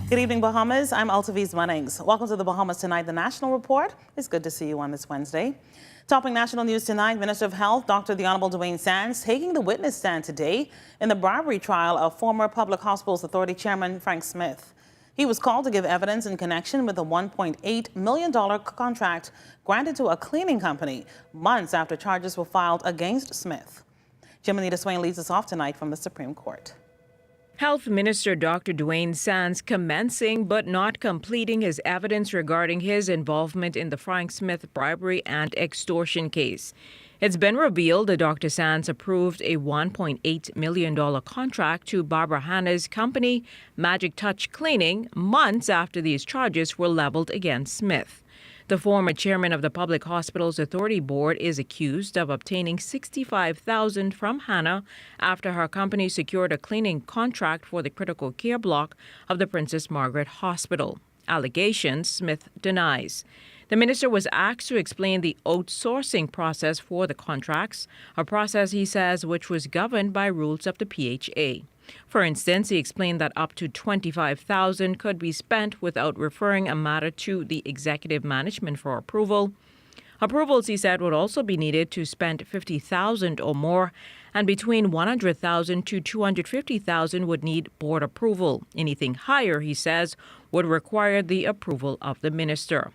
Good evening, Bahamas. I'm Testifies Munnings. Welcome to the Bahamas Tonight, the National Report. It's good to see you on this Wednesday. Topping national news tonight, Minister of Health, Dr. the Honorable Dwayne Sands, taking the witness stand today in the bribery trial of former Public Hospitals Authority Chairman Frank Smith. He was called to give evidence in connection with a $1.8 million contract granted to a cleaning company months after charges were filed against Smith. Jimenita Swain leads us off tonight from the Supreme Court. Health Minister Dr. Dwayne Sands commencing but not completing his evidence regarding his involvement in the Frank Smith bribery and extortion case. It's been revealed that Dr. Sands approved a $1.8 million contract to Barbara Hanna's company, Magic Touch Cleaning, months after these charges were leveled against Smith. The former chairman of the Public Hospitals Authority Board is accused of obtaining $65,000 from Hanna after her company secured a cleaning contract for the critical care block of the Princess Margaret Hospital. Allegations Smith denies. The minister was asked to explain the outsourcing process for the contracts, a process, he says, which was governed by rules of the PHA. For instance, he explained that up to $25,000 could be spent without referring a matter to the executive management for approval. Approvals, he said, would also be needed to spend $50,000 or more, and between $100,000 to $250,000 would need board approval. Anything higher, he says, would require the approval of the minister.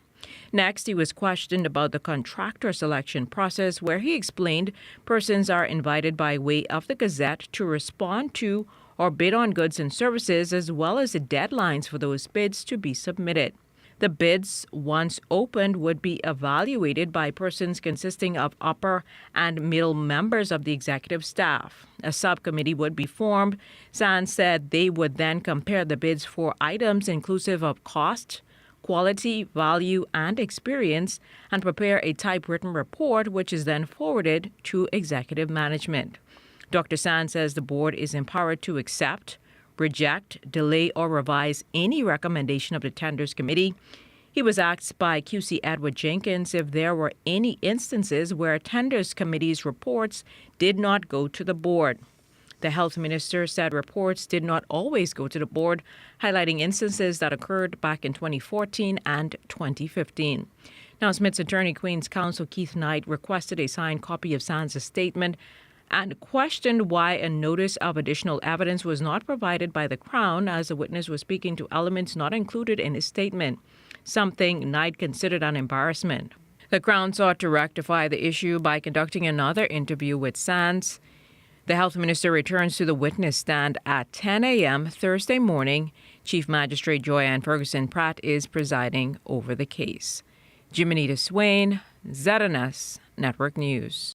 Next, he was questioned about the contractor selection process, where he explained persons are invited by way of the Gazette to respond to or bid on goods and services, as well as the deadlines for those bids to be submitted. The bids, once opened, would be evaluated by persons consisting of upper and middle members of the executive staff. A subcommittee would be formed. Sands said they would then compare the bids for items inclusive of cost, quality, value, and experience, and prepare a typewritten report, which is then forwarded to executive management. Dr. Sands says the board is empowered to accept, reject, delay, or revise any recommendation of the tenders committee. He was asked by QC Edward Jenkins if there were any instances where tenders committee's reports did not go to the board. The health minister said reports did not always go to the board, highlighting instances that occurred back in 2014 and 2015. Now, Smith's attorney, Queen's Counsel Keith Knight, requested a signed copy of Sands' statement and questioned why a notice of additional evidence was not provided by the Crown, as the witness was speaking to elements not included in his statement, something Knight considered an embarrassment. The Crown sought to rectify the issue by conducting another interview with Sands. The health minister returns to the witness stand at 10 a.m. Thursday morning. Chief Magistrate Joyanne Ferguson Pratt is presiding over the case. Jimenita Swain, ZNS Network News.